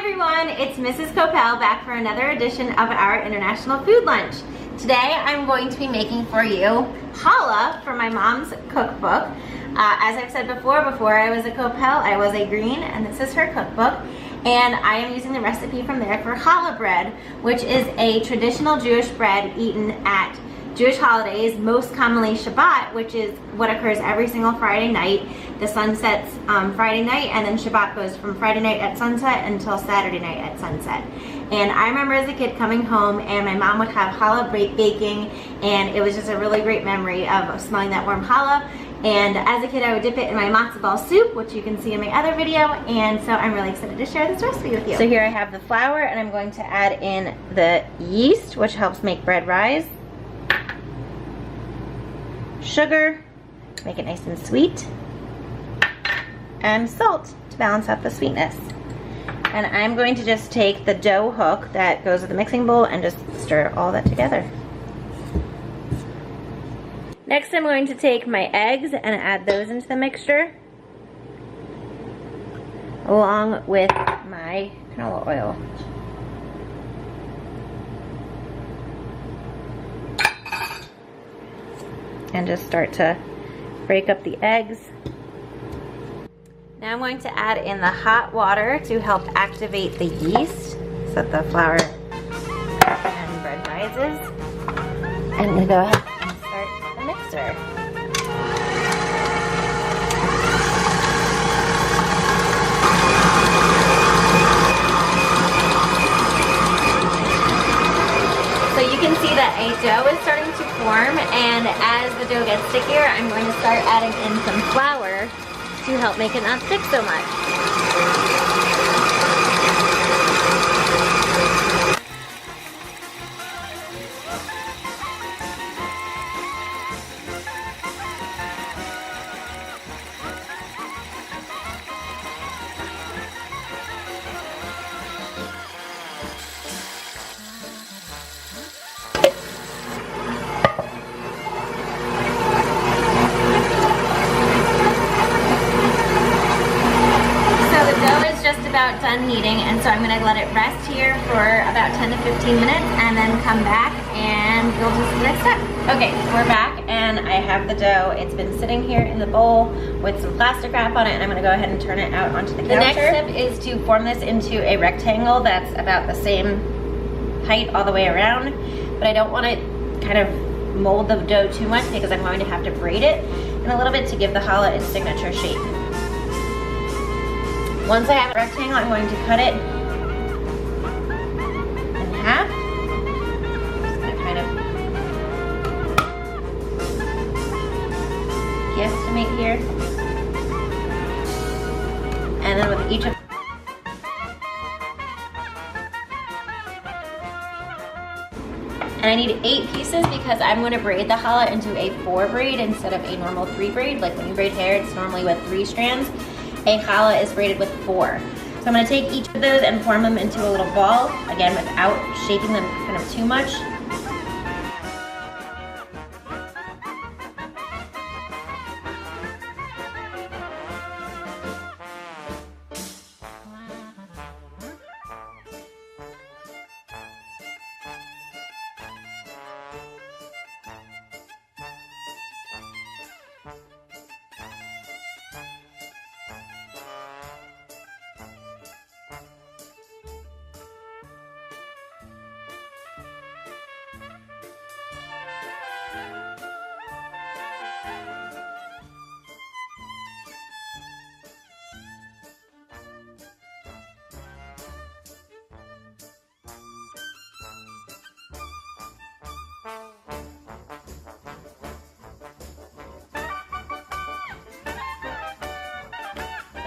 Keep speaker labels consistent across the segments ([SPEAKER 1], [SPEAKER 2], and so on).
[SPEAKER 1] everyone, it's Mrs. Coppell back for another edition of our International Food Lunch. Today I'm going to be making for you challah from my mom's cookbook. As I've said before I was a Coppell, I was a Greene, and this is her cookbook. And I am using the recipe from there for challah bread, which is a traditional Jewish bread eaten at Jewish holidays, most commonly Shabbat, which is what occurs every single Friday night. The sun sets Friday night, and then Shabbat goes from Friday night at sunset until Saturday night at sunset. And I remember as a kid coming home and my mom would have challah baking, and it was just a really great memory of smelling that warm challah. And as a kid, I would dip it in my matzo ball soup, which you can see in my other video, and so I'm really excited to share this recipe with you. So here I have the flour, and I'm going to add in the yeast, which helps make bread rise, sugar, make it nice and sweet, and salt to balance out the sweetness. And I'm going to just take the dough hook that goes with the mixing bowl and just stir all that together. Next, I'm going to take my eggs and add those into the mixture, along with my canola oil. And just start to break up the eggs. Now I'm going to add in the hot water to help activate the yeast so that the flour and bread rises. And I'm going to go ahead and start the mixer. So you can see that a dough is starting to form, and as the dough gets stickier, I'm going to start adding in some flour to help make it not stick so much. About done kneading, and so I'm going to let it rest here for about 10 to 15 minutes and then come back and we'll do the next step. Okay, we're back and I have the dough. It's been sitting here in the bowl with some plastic wrap on it, and I'm going to go ahead and turn it out onto the counter. The next step is to form this into a rectangle that's about the same height all the way around, but I don't want to kind of mold the dough too much because I'm going to have to braid it in a little bit to give the challah its signature shape. Once I have a rectangle, I'm going to cut it in half. Just going to kind of guesstimate here. And then with each of and I need 8 pieces because I'm going to braid the challah into a 4 braid instead of a normal 3 braid. Like when you braid hair, it's normally with 3 strands. A challah is braided with 4. So I'm going to take each of those and form them into a little ball, again without shaping them kind of too much.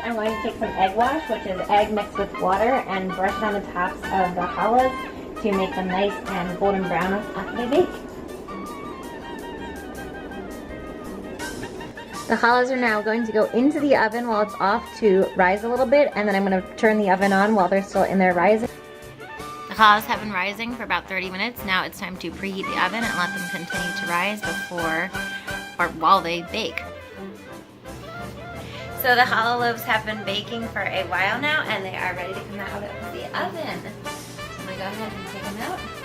[SPEAKER 1] I'm going to take some egg wash, which is egg mixed with water, and brush it on the tops of the challahs to make them nice and golden brown after they bake. The challahs are now going to go into the oven while it's off to rise a little bit, and then I'm going to turn the oven on while they're still in there rising. The challahs have been rising for about 30 minutes. Now it's time to preheat the oven and let them continue to rise before or while they bake. So the challah loaves have been baking for a while now, and they are ready to come out of the oven. I'm gonna go ahead and take them out.